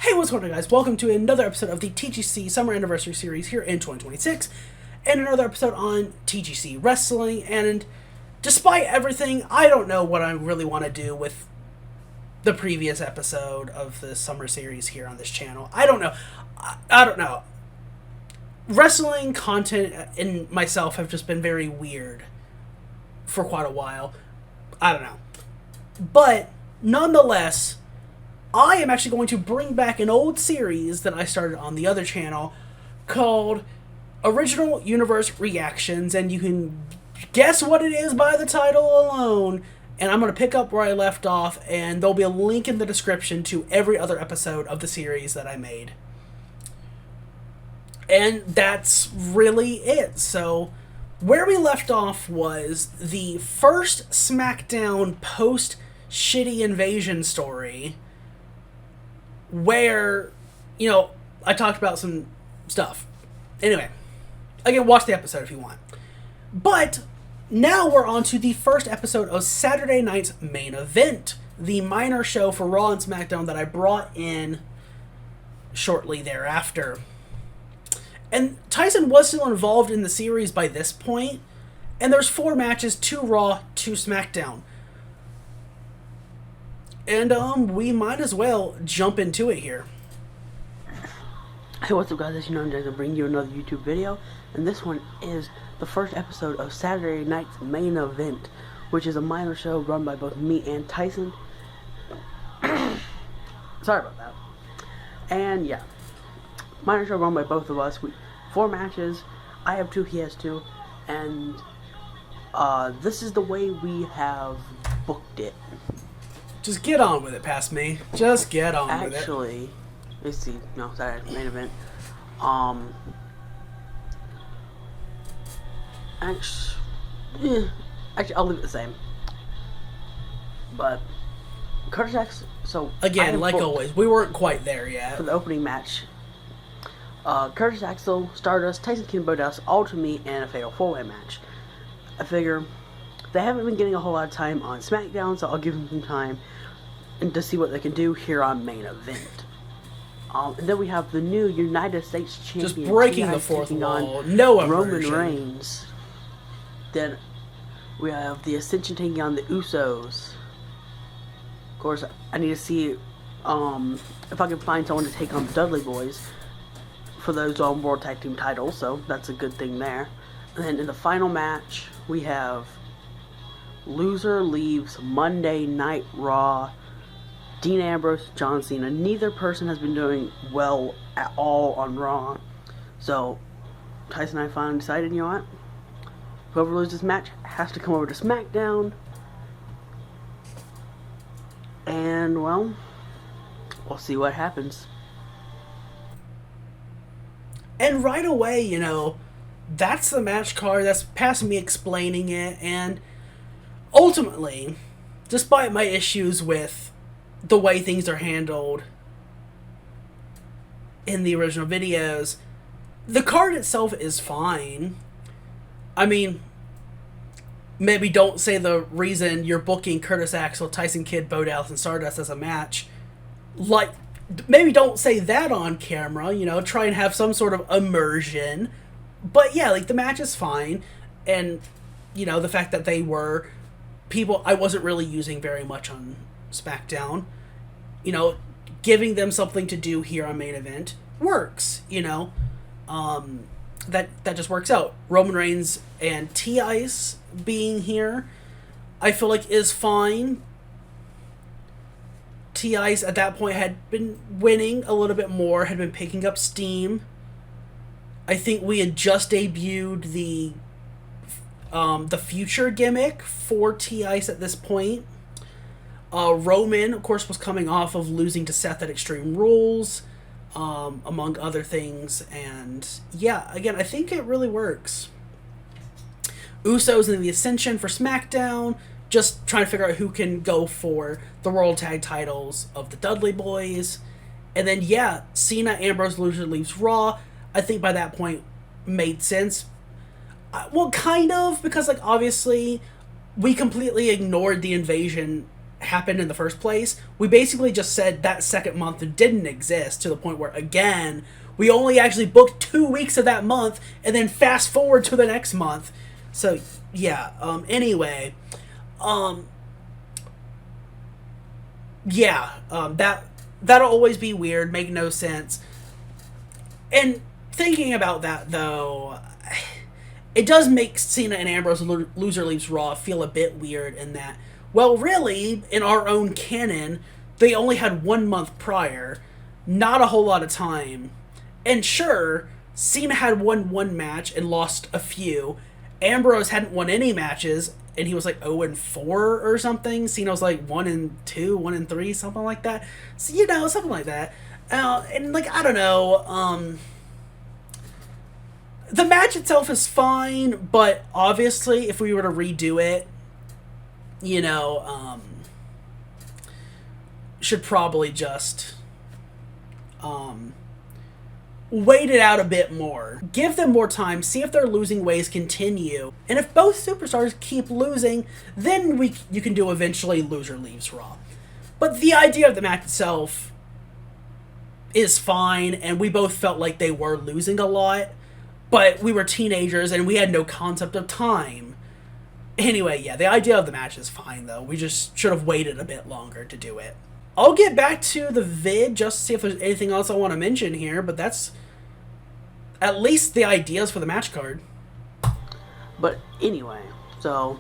Hey, what's going on, guys? Welcome to another episode of the TGC Summer Anniversary series here in 2026, and another episode on TGC Wrestling. And despite everything, I don't know what I really want to do with the previous episode of the summer series here on this channel. I don't know. I don't know. Wrestling content and myself have just been very weird for quite a while. I don't know. But nonetheless, I am actually going to bring back an old series that I started on the other channel called Original Universe Reactions, and you can guess what it is by the title alone. And I'm going to pick up where I left off, and there'll be a link in the description to every other episode of the series that I made. And that's really it. So, where we left off was the first SmackDown post-Shitty Invasion story, where, I talked about some stuff. Anyway, again, watch the episode if you want. But now we're on to the first episode of Saturday night's main event, the minor show for Raw and SmackDown that I brought in shortly thereafter. And Tyson was still involved in the series by this point, and there's 4 matches, 2 Raw, 2 SmackDown. And we might as well jump into it here. Hey, what's up, guys? As you know, I'm going to bring you another YouTube video, and this one is the first episode of Saturday night's main event, which is a minor show run by both me and Tyson. Sorry about that. And yeah, minor show run by both of us. 4 matches. I have 2, he has 2, and this is the way we have booked it. Just get on with it, past me. Just get on with it. Actually, let's see. No, sorry, main event. Actually, I'll leave it the same. But Curtis Axel. So again, like always, we weren't quite there yet. For the opening match, Curtis Axel, Stardust, Tyson Kidd, Bodas, all to me, and a fatal 4-way match. I figure they haven't been getting a whole lot of time on SmackDown, so I'll give them some time and to see what they can do here on main event. And then we have the new United States Champion, just breaking the fourth wall. No immersion. Roman Reigns. Then we have the Ascension taking on the Usos. Of course, I need to see if I can find someone to take on the Dudley Boys for those World Tag Team titles, so that's a good thing there. And then in the final match, we have loser leaves Monday Night Raw, Dean Ambrose, John Cena. Neither person has been doing well at all on Raw. So, Tyson and I finally decided, you know what? Whoever loses this match has to come over to SmackDown. And, well, we'll see what happens. And right away, that's the match card. That's past me explaining it. And ultimately, despite my issues with the way things are handled in the original videos, the card itself is fine. I mean, maybe don't say the reason you're booking Curtis Axel, Tyson Kidd, Bodas, and Stardust as a match. Like, maybe don't say that on camera, try and have some sort of immersion. But yeah, the match is fine. And, the fact that they were people I wasn't really using very much on SmackDown, giving them something to do here on main event works, that just works out. Roman Reigns and T-Ice being here, I feel like is fine. T-Ice at that point had been winning a little bit more, had been picking up steam. I think we had just debuted the future gimmick for T-Ice at this point. Roman, of course, was coming off of losing to Seth at Extreme Rules, among other things. And yeah, again, I think it really works. Usos in the Ascension for SmackDown, just trying to figure out who can go for the World Tag titles of the Dudley Boys. And then, yeah, Cena, Ambrose, loser leaves Raw. I think by that point made sense. Well, kind of, because, obviously, we completely ignored the invasion happened in the first place. We basically just said that second month didn't exist, to the point where, again, we only actually booked 2 weeks of that month and then fast forward to the next month. So, yeah, anyway, that'll always be weird, make no sense. And thinking about that, though, it does make Cena and Ambrose Loser Leaves Raw feel a bit weird in that, well, really, in our own canon, they only had 1 month prior, not a whole lot of time. And sure, Cena had won one match and lost a few. Ambrose hadn't won any matches, and he was like 0-4 or something. Cena was like 1-2, 1-3, something like that. So, something like that. And, like, I don't know, the match itself is fine, but obviously, if we were to redo it, should probably just, wait it out a bit more. Give them more time, see if their losing ways continue, and if both superstars keep losing, then you can do eventually Loser Leaves Raw. But the idea of the match itself is fine, and we both felt like they were losing a lot, but we were teenagers and we had no concept of time. Anyway, yeah, the idea of the match is fine, though. We just should have waited a bit longer to do it. I'll get back to the vid just to see if there's anything else I want to mention here, but that's at least the ideas for the match card. But anyway, so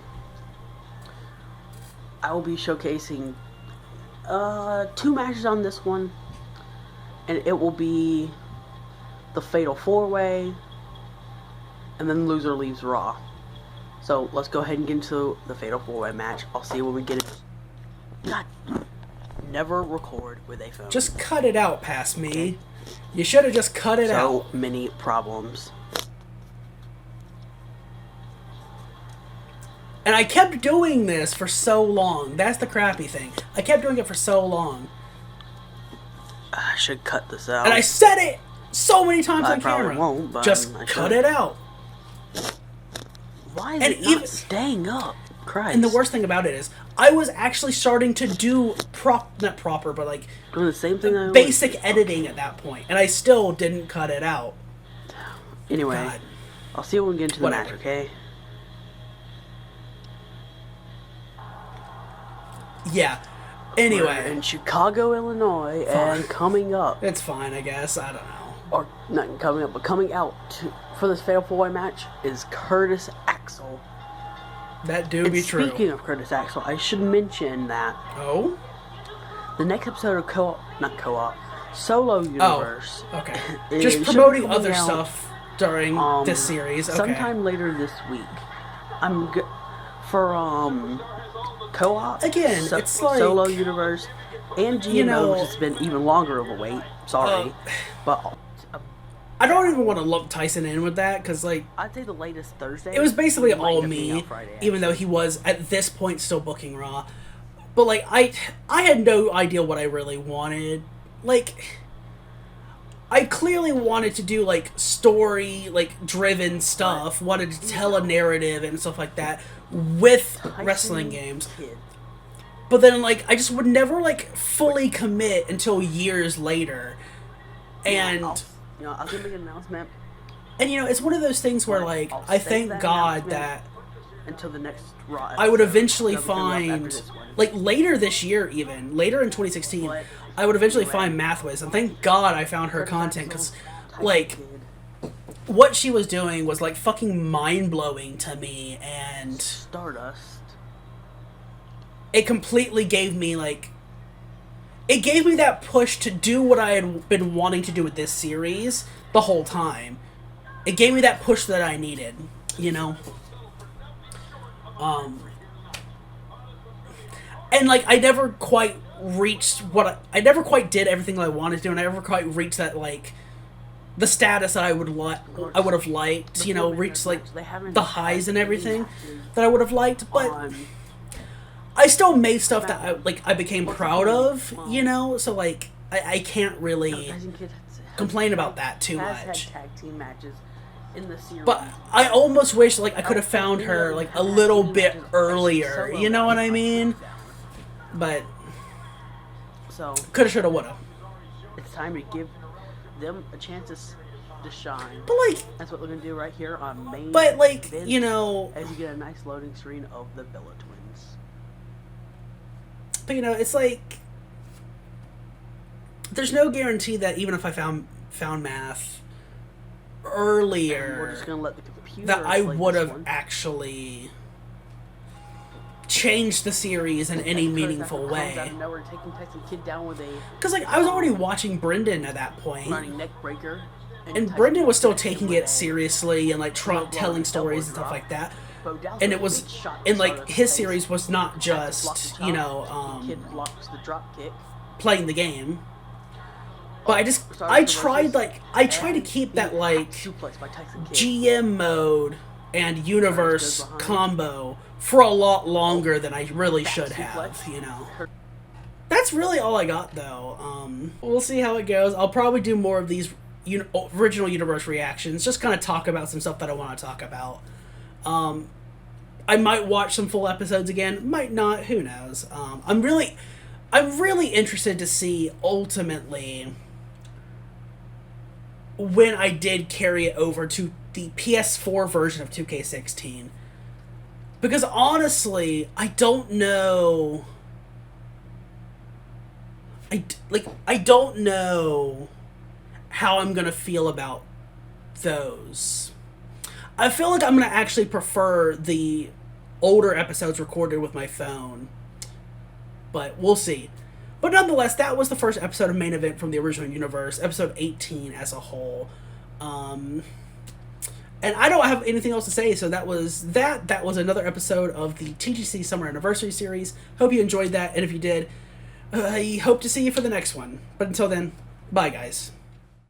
I will be showcasing 2 matches on this one, and it will be the Fatal 4-Way and then Loser Leaves Raw. So let's go ahead and get into the Fatal 4-Way match. I'll see when we get it. God, never record with a phone. Just cut it out, past me. You should have just cut it out. So many problems. And I kept doing this for so long. That's the crappy thing. I kept doing it for so long. I should cut this out. And I said it so many times on camera. I probably won't, but just cut it out. Why is it not staying up? Christ. And the worst thing about it is, I was actually starting to do not proper, but like doing the same thing. Basic editing at that point, and I still didn't cut it out. Anyway, God. I'll see when we get into the match, okay? Yeah. Anyway, we're in Chicago, Illinois, and coming up. It's fine, I guess. I don't know. Or not coming up, but coming out for this Fatal 4-Way match is Curtis Axel. That do be true. Speaking of Curtis Axel, I should mention that. Oh? The next episode of Solo Universe. Oh, okay. Just promoting other stuff during this series. Okay. Sometime later this week. For co-op. Again, it's like Solo Universe and GMO, which has been even longer of a wait. Sorry. But I don't even want to lump Tyson in with that, because, like, I'd say the latest Thursday. It was basically all me, even though he was, at this point, still booking Raw. But, like, I had no idea what I really wanted. Like, I clearly wanted to do, like, story, like, driven stuff, wanted to tell a narrative and stuff like that with wrestling games. But then, like, I just would never, like, fully commit until years later. And I'll give an announcement. And, it's one of those things where, like, I thank God that until the next Raw I would eventually find, like, later this year even, later in 2016, I would eventually find Mathwiz. And thank God I found her content, because, like, what she was doing was, like, fucking mind-blowing to me, and Stardust. It completely gave me, like, it gave me that push to do what I had been wanting to do with this series the whole time. It gave me that push that I needed, And, like, I never quite reached I never quite did everything that I wanted to do, and I never quite reached that, like, the status that I would have liked, reached, like, the highs and everything that I would have liked, but I still made stuff that I became proud of, so, like, I can't really complain about that too much. But I almost wish, like, I could have found her, like, a little bit earlier, you know what I mean? But So coulda, shoulda, woulda. it's time to give them a chance to shine. But like, That's what we're gonna do right here on main. but like, event, you know, as you get a nice loading screen of the Villa Twins. but you know, it's like there's no guarantee that even if I found math earlier, We're just gonna let the computer that I play would this have one. actually changed the series in any meaningful way. Out of nowhere, taking Tyson Kidd down with a Because like I was already watching Brendan at that point, running neck breaker, and Tyson Brendan was still hit him taking with it a seriously and like telling stories and stuff like that. And it was, and like his series was not just, you know, Kid blocks the drop kick. playing the game. But I tried to keep that like Suplex by Tyson Kidd. GM mode and universe combo for a lot longer than I really should have, you know. That's really all I got, though. We'll see how it goes. I'll probably do more of these original universe reactions, just kind of talk about some stuff that I want to talk about. I might watch some full episodes again, might not, who knows. I'm really interested to see, ultimately, when I did carry it over to the PS4 version of 2K16. Because honestly, I don't know. I don't know how I'm gonna feel about those. I feel like I'm gonna actually prefer the older episodes recorded with my phone. But we'll see. But nonetheless, that was the first episode of Main Event from the original universe, episode 18 as a whole. And I don't have anything else to say, so that was that. That was another episode of the TGC Summer Anniversary series. Hope you enjoyed that, and if you did, I hope to see you for the next one. But until then, bye guys.